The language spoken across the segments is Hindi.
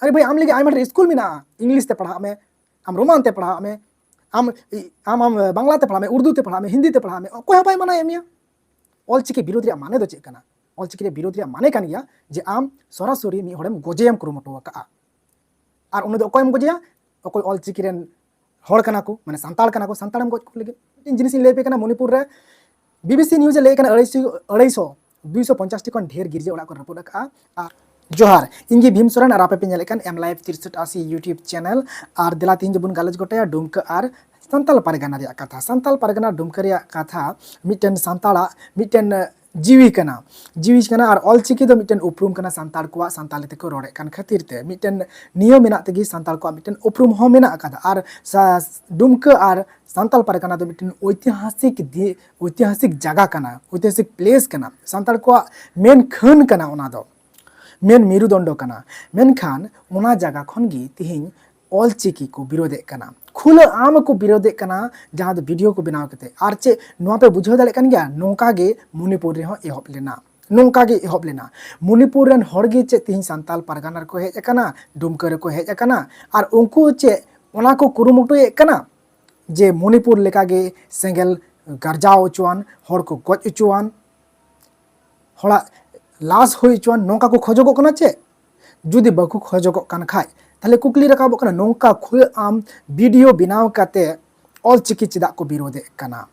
अरे भाई आम लगे आम स्कूल में ना इंग्लिश ते पढ़ा में, आम रोमान ते पढ़ा में, आम आम बांग्ला ते पढ़ा में, उर्दू ते पढ़ा में, हिंदी ते पढ़ा में, कोई बाय मना एमिया। ऑलचिकी विरोध रे माने दो चेक कना, ऑलचिकी रे विरोध रे माने कान गया जे आम सरासरि मी हड़ेम गजेयम कुरुमुटो का और उन दो कोयम गजेया अकोय ऑलचिकी रेन हड़ कना को माने सांताल कना को सांतालम गज को लगे जिनिस ले पे कना मणिपुर रे बीबीसी न्यूज ले कना 250 खन ढेर गिरजे ओड़ा को रपुड का जोहार इंगी भीम सोरेन और आपे पे नेले कान एम लाइव 6380 यूट्यूब चैनल और दिला तीन जबुन गालज गोटाया डुमका और सांताल पारगाना रे कथा सांताल पारगाना डुमका रे कथा मिटन सांताला मिटन जीवी कना और ऑलचिकी दो मिटन उपरुम कना सांताल को सांताली ते को रोड़े कान खातिर ते मिटन नियम मेना तेगी सांताल को मिटन उपरुम हो मेना कदा और डुमका और सांताल पारगाना दो मिटन ऐतिहासिक जगह कना ऐतिहासिक प्लेस कना सांताल को मेन खन कना ओना दो मेन मेरुदंड कना मेनखान ओना जगह खन गी तिहिं ऑलचिकी को विरोधे कना खुल आम को विरोधे कना जहाँ वीडियो को बनाव कते और चे नोआ पे बुझाव दाले कन गया नोंका गे मणिपुर रे हो एहब लेना नोंका गे एहब लेना मणिपुर रेन हड़ गे चे तिहिं सांताल पारगाना को हेज कना डुमका रे को हेज कना और उनको चे ओना को कुरुमुटुए कना जे मणिपुर लेका गे सेंगेल गारजाव चुआन हड़ को गज चुआन हड़ा लाश हो चुआन नोंका को खोजोगो कना चे जुदी बाकु खोजोगो कन खाय ताले कुकली रकाबो कना नोंका खुल आम वीडियो बनाव काते ऑलचिकी चिदा को विरोधे कना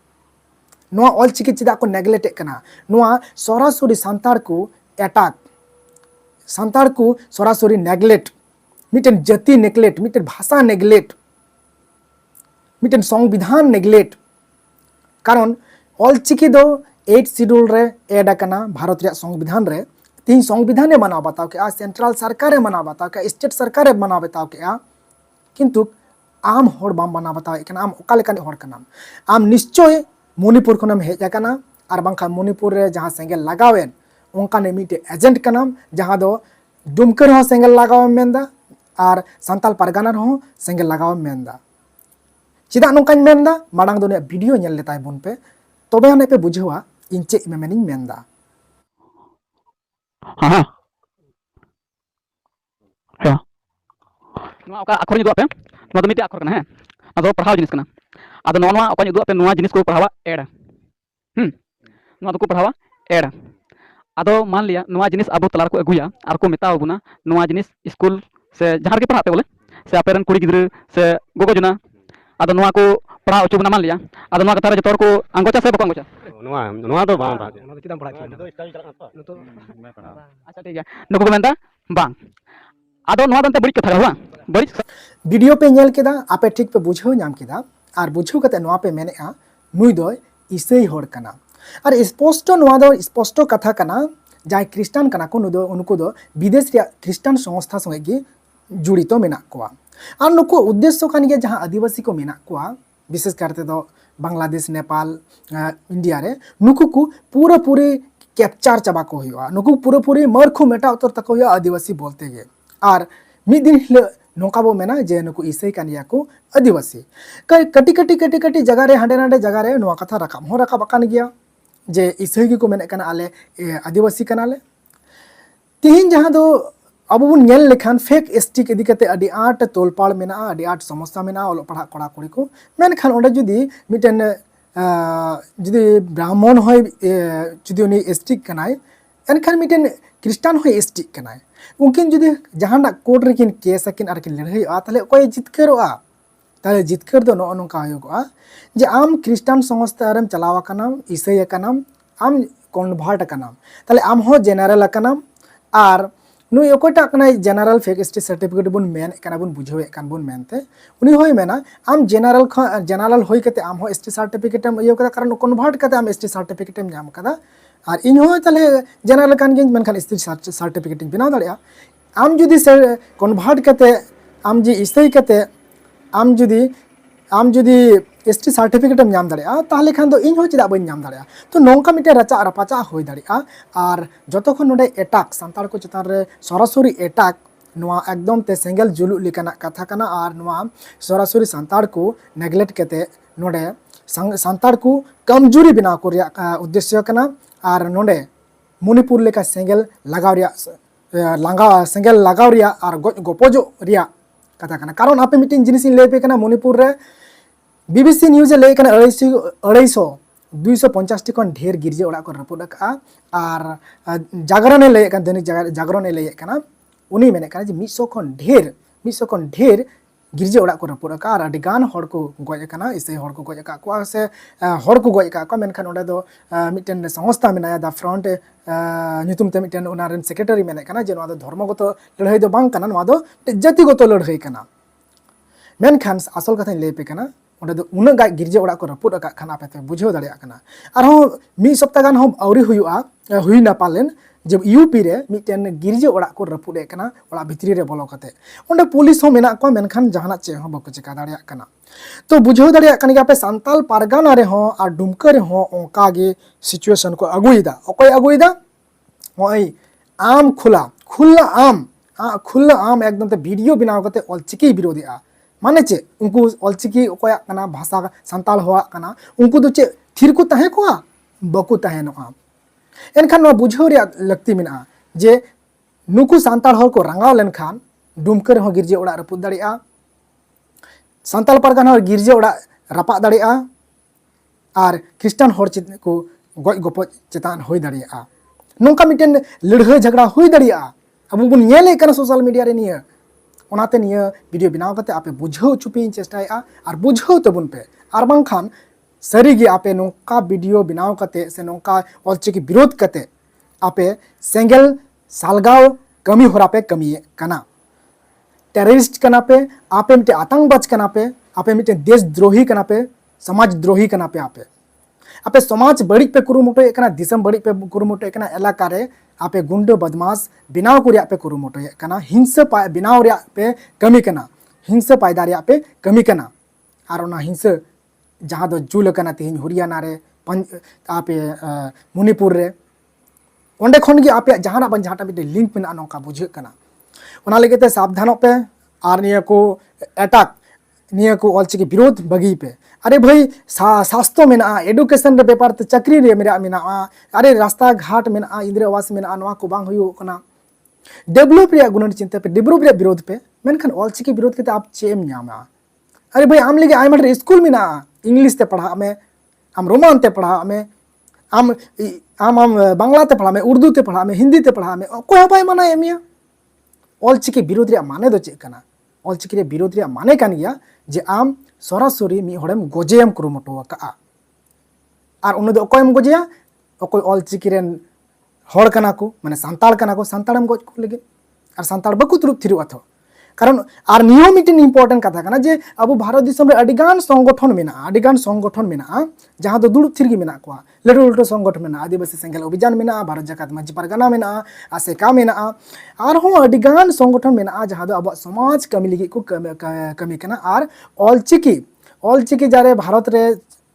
नोआ ऑलचिकी चिदा को नेग्लेक्ट कना नोआ सरासरि सांतार को अटैक सांतार को सरासरि नेग्लेक्ट मिटन जाति नेग्लेक्ट मिटन भाषा नेग्लेक्ट मिटन संविधान नेग्लेक्ट कारण ऑलचिकी दो 8 शिड्यूल रे एड कना भारत रे संविधान रे तीन संविधान मना बताओ के सेंट्रल सरकार मना बताओ के स्टेट सरकार मना बताओ के किंतु आम हड़ बाम मना बताओ एकना आम ओका लेकान हड़ कना आम निश्चय मणिपुर खनम हेज कना और बांखा मणिपुर रे जहाँ सेंगेल लगावेन उनका ने मिटे एजेंट कना जहाँ दो डुमकर हो सेंगेल लगाव मेंदा और सांताल पारगाना हो सेंगेल लगाव मेंदा चिदा नोंका मेंदा माडांग दो ने वीडियो नेल लेताय बुन पे तबे हने पे बुझवा इन चे मेनिंग मेंदा हाँ हाँ नोआ ओका अखर जुदु आपे नोआ दो मिटे अखर कना है अदो पढ़ाव जिनिस कना अदो नोआ ओका जुदु आपे नोआ जिनिस को पढ़ावा एड नोआ दो को पढ़ावा एड अदो मान लिया नोआ जिनिस अबो तलार को अगुया आर को मेताव बुना नोआ जिनिस स्कूल से जहां के पढ़ाते बोले से आपेरन कुड़ी गिद्र से गोगो जुना अदो नोआ को पढ़ाव अचु बुना मान लिया अदो नोआ कतारे जतोर को अंगोचा से बको अंगोचा नोआ दो बांग पढ़ा नोआ चिदाम पढ़ा तो मैं पढ़ा अच्छा ठीक है नको को मेंदा बांग आदो नोआ दंते बड़ी कथा हुआ बड़ी वीडियो पे नेल केदा आपे ठीक पे बुझाव नाम केदा और बुझाव कते नोआ पे मेनेआ नुई दो इसेई हड़ कना और स्पष्ट नोआ दो स्पष्ट कथा कना जाय क्रिस्टान कना को नुदो उनको दो विदेश रे क्रिस्टान संस्था संगे गे जुड़ितो मेना कोआ और नुको उद्देश्य कान गे जहां आदिवासी को मेना कोआ विशेष करते दो बांग्लादेश नेपाल इंडिया रे नुको को पूरे कैप्चर चाबा को हुआ नुको पूरे मरखु मेटा उतर तक हुआ आदिवासी बोलते गे और मिद दिन नौका बो मेना जे नुको इसे कानिया को आदिवासी कटी जगह रे हांडे नांडे जगह रे नोआ कथा रकाब कान गया जे इसे को मेने कना आले आदिवासी कनाले तिहिन जहां दो अब बन नेल लेखान फेक एसटी इदी कते अडी आट तोलपाड़ मेना अडी आट समस्या मेना ओल पढ़ा कड़ा कुड़ी को मेनखान ओंडे जुदी मिटन जुदी ब्राह्मण होय जुदी उनी एसटी कनाय एनखान मिटन क्रिस्टान होय एसटी कनाय उनकिन जुदी जहाना कोर्ट रेकिन केस अकिन आर किन लड़ाई ताले कोई जितकरोआ ताले जितकर दो नो नोंका होयोगा जे आम क्रिस्टान संस्था रेम चलावा कनाम ईसाई कनाम आम कन्वर्ट कनाम ताले आम हो जेनरल कनाम आर नुई ओकोटा कनाय जनरल फेक एसटी सर्टिफिकेट बुन मेन कना बुन बुझावे कान बुन मेनते उनी होय मेना आम जनरल होय कते आम हो एसटी सर्टिफिकेट एम इयो कदा कारण कन्वर्ट कते आम एसटी सर्टिफिकेट एम नाम कदा और इन हो तले जनरल कान गे मेनखान एसटी सर्टिफिकेट बनाव दाड़िया आम जुदी कन्वर्ट कते आम जी इसाई कते आम जुदी एसटी सर्टिफिकेट नाम दाड़िया ताहले खान दो इन हो चिदा बन नाम दाड़िया तो नोंका मिटे रचा रपाचा होय दाड़िया और जतखन नोडे एटाक सांताल को चेतान रे सरासरि एटाक नोआ एकदम ते सेंगेल जुलु लेकाना कथा कना और नोआ सरासरि सांताल को नेग्लेक्ट कते नोडे सांताल को कमजोरी बनाव को उद्देश्य कना और नोडे मणिपुर लेका सेंगेल लगाव रिया लांगा सेंगल लगाव रिया और गज गपजो रिया कथा कना कारण आपे मिटिन जिनिस इन लेपे कना मणिपुर रे बीबीसी न्यूज़ लay कना 250 टी खन ढेर गिरजे ओड़ा को रपुद का और जागरण लay कन दैनिक जागरण लay कना उनी मेने कना जे 100 खन ढेर गिरजे ओड़ा को रपुद का और अडिगान हड़ को गज कना इसे हड़ को गज का को से हड़ को गज का मेनखान ओडे दो मिटन संस्था मेनाया द फ्रंट ᱧᱩᱛᱩᱢ ᱛᱮ ᱢᱤᱫᱴᱮᱱ ᱚᱱᱟ ᱨᱮᱱ ᱥᱮᱠᱨᱮᱴᱟᱨᱤ ᱢᱮᱱᱮ ᱠᱟᱱᱟ ᱡᱮ ᱱᱚᱣᱟ ᱫᱚ ᱫᱷᱚᱨᱢᱚᱜᱚᱛᱚ ᱞᱟᱹᱲᱦᱟᱹᱭ ᱫᱚ ᱵᱟᱝ ᱠᱟᱱᱟ, ᱱᱚᱣᱟ ᱫᱚ ᱡᱟᱹᱛᱤᱜᱚᱛᱚ ᱞᱟᱹᱲᱦᱟᱹᱭ ᱠᱟᱱᱟ। ᱢᱮᱱᱠᱷᱟन ᱟᱥᱚᱞ ᱠᱟᱛᱷᱟᱧ ᱞᱟᱹᱭ ᱯᱮ ᱠᱟᱱᱟ ᱚᱸᱰᱮ ᱫᱚ ᱩᱱᱟᱹᱜ ᱜᱟᱡ ᱜᱤᱨᱡᱟᱹ ᱚᱲᱟᱜ ᱠᱚ ᱨᱟᱹᱯᱩᱫ ᱟᱠᱟᱫ ᱠᱷᱟᱱ ᱟᱯᱮ ᱯᱮ ᱵᱩᱡᱷᱟᱹᱣ ᱫᱟᱲᱮᱭᱟᱜ ᱠᱟᱱᱟ। ᱟᱨᱦᱚᱸ ᱢᱤᱫ ᱥᱚᱯᱛᱟ ᱜᱟᱱ ᱦᱚᱸ ᱟᱹᱣᱨᱤ ᱦᱩᱭᱱᱟ ᱯᱟᱞᱮᱱ ᱡᱮ यूपी रे मिटन गिरजे ओड़ा को रपुद एकना ओड़ा भितरी रे बोलो कते ओंडे पुलिस हो मेना को मेनखान जहाना चे हो बको चिका दाड़िया कना। तो बुझाव दाड़िया कन पे सांताल पारगाना रे हो और डुमका रे हो ओंका गे सिचुएशन को अगुइदा ओकय अगुइदा ओई आम खुला आम एकदम ते वीडियो बनाव कते ऑलचिकी विरोधिया माने चे उनको ऑलचिकी ओकया कना भाषा सांताल होआ कना उनको दो चे थिर को तहे को बको तहेनोआ एनखान बुझाव लगती मेना जे नुकु सांताल हर को रंगाव लेनखान डुमकर हो गिरजे ओड़ा रपुद दाड़िया सांताल पारगाना गिरजे ओड़ा रपा दाड़िया और क्रिस्टान हर को गज गपज चेतान होई दाड़िया नोंका मिटन लड़ाई झगड़ा हुई दाड़िया अब बन नेले कना सोशल मीडिया रे निया ओनाते निया वीडियो बनाव कते आपे बुझाव चुपी चेष्टाया और बुझाव तबुन पे और बांखान सारीगे आपे नोंका वीडियो बनाव कते से नोंका ऑलचिकी विरोध कते आपे सेंगल सालगाव कमी होरा पे कमी कना टेररिस्ट कना पे आपे मिटे आतंकवाद कना पे आपे मिटे देशद्रोही कना पे समाजद्रोही कना पे आपे समाज बड़ी पे कुरुमुटो एकना दिसम बड़ी पे कुरुमुटो एकना इलाका रे आपे गुंडो बदमाश बिनाव को पे कुरुमुटो एकना हिंसा बिनाव पे कमी कना हिंसा पायदा पे कमी कना और ओना हिंसा जहाँ दो जुल कना तेहन हरियाणा रे आपे मणिपुर रे ओंडे खन गे आपे जहाना बन जहाटा मिटे लिंक मेना नोका बुझे कना ओना लगते सावधानों पे और निया को अटैक निया को ऑलचिकी विरोध बगी पे अरे भाई स्वास्थ्य में एडुकेशन रे पेपर ते चाकरी रे मेरा मेना अरे रास्ता घाट में इंदिरा आवास में नवा को बांग हुयो कना डेवलप रे गुणन चिंता पे डेवलप रे विरोध पे मेनखान ऑलचिकी विरोध के आप चेम न्यामा अरे भाई आम लगे आम स्कूल में इंग्लिश ते पढ़ा में आम रोमान ते पढ़ा में आम बांग्ला ते पढ़ा में उर्दू ते पढ़ा में हिंदी ते पढ़ा में कोई भाई मना एमिया ऑलचिकी विरोध रे माने दो चे कना ऑलचिकी रे विरोध रे माने कान गया जे आम सरासरी मी हड़ेम गजेम कुरुमुटो का और उन दो अकोयम गजेया अकोय ऑलचिकी रेन हड़ कना को माने सांताल कना को सांताड़म गज को लगे और सांताड़ बकु तुरुप थिरु अथो कारण और नियो मिटिन इम्पोर्टेंट कथा कना जे अब भारत दिसम रे अडिगान संगठन मेना जहां दो दुरुप थिरगी मेना को लटो लटो संगठन मेना आदिवासी सेंगल अभियान मेना भारत जाकात मंच पारगाना मेना आसेका मेना और हो अडिगान संगठन मेना जहां दो अब समाज कमी लगी को कमी कना और ऑलचिकी जारे भारत रे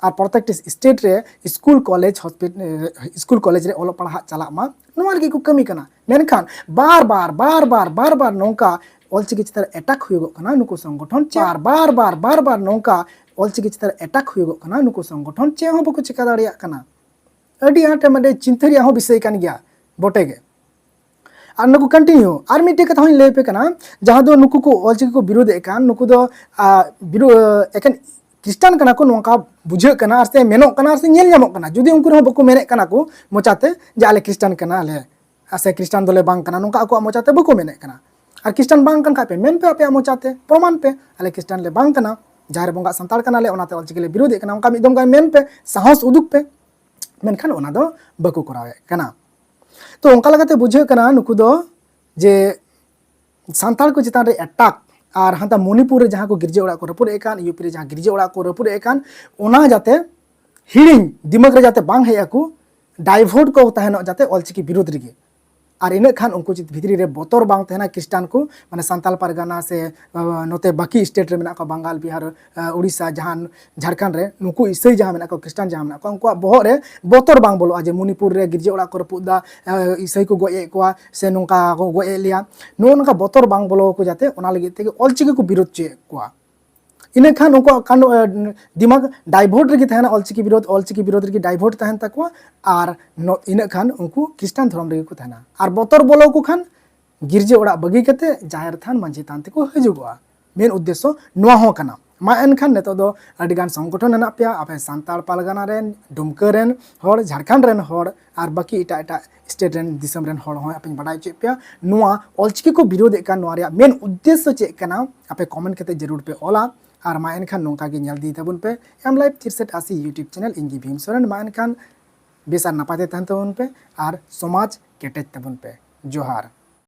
और प्रत्येक स्टेट रे स्कूल कॉलेज रे ओलो पढ़ा चला मा नोवा लगी को कमी कना मेनखान बार बार नोंका ऑलचिकी चितर अटैक हुयो कना नुको संगठन चार बार नोंका ऑलचिकी चितर अटैक हुयो कना नुको संगठन चे हो बको चिका दाड़िया कना अडी आटे मडे चिंतरिया हो विषय कान गया बोटेगे और नुको कंटिन्यू और मिटे कथा हई ले पे कना जहां दो नुको को ऑलचिकी को विरोध एकान नुको दो एकन क्रिस्टान कना को नोंका बुझे कना और से मेनो कना और से नेल जामो कना जुदी उनको हो बको मेने कना को मोचाते जे आले क्रिस्टान कना आले आसे क्रिस्टान दोले बांग कना नोंका को मोचाते बको मेने कना और क्रिस्टान बांग कन पे मेन पे आपे मोचाते प्रमाण पे आले क्रिस्टान ले बांग कना जहारे बोंगा संताल कना ले ओनाते ऑलचिकी ले विरोध कना उनका मिदम का मेन पे साहस उदुक पे मेनखान ओना दो बको करावे कना तो उनका लगाते बुझे कना नुकु दो जे संताल को चितान रे अटैक और हांता मणिपुर रे जहां को गिरजे ओड़ा को रपुर एकान यूपी रे जहां गिरजे ओड़ा को रपुर एकान ओना जाते हिड़िंग दिमाग रे जाते बांग हेया को डाइवर्ट को तहनो जाते ऑलचिकी विरोध रे और इन खान उनको भितरी रे बोतर बांग तहना क्रिस्टान को माने सांताल पारगाना से नोते बाकी स्टेट रे मेना को बंगाल बिहार उड़ीसा जहां झारखंड रे नुको ईसाई जहां मेना को क्रिस्टान जहां मेना को उनको बहर रे बोतर बांग बोलो जे मणिपुर रे गिरजे ओड़ा को रपुदा ईसाई को गोए को से नोंका को गोए लिया नोनका बोतर बांग बोलो को जाते ओना लगे ते ऑलचिकी को विरोध चे को इन खान उनको कान दिमाग डाइवर्ट रे तहना ऑलचिकी विरोध रे डाइवर्ट तहन तक और इन खान उनको क्रिस्टान धर्म रे को तहना और बोतर बोलो को खान गिरजे ओड़ा बगी कते जाहिर थान मांझी थान तेको हजुगोआ मेन उद्देश्य नुआ हो कना मा एनखान नेतो दो अडिगान संगठन हेना पेया आपे सांताल पालगाना रेन दुमका रेन हर झारखंड रेन हर आर बाकी इटा इटा स्टेट रेन दिसम रेन हर होय आपे बडाय चे पेया नुआ ऑलचिकी को विरोध एका नुआ रे मेन उद्देश्य चे कना आपे कमेंट कते जरूर पे ओला आर मा एनखान नोंका गे नेल दी ताबुन पे एम लाइव 380 यूट्यूब चैनल इंगी भीम सोरेन मा एनखान बेसार नापाते तहन ताबुन पे आर समाज केटेज ताबुन पे जोहार।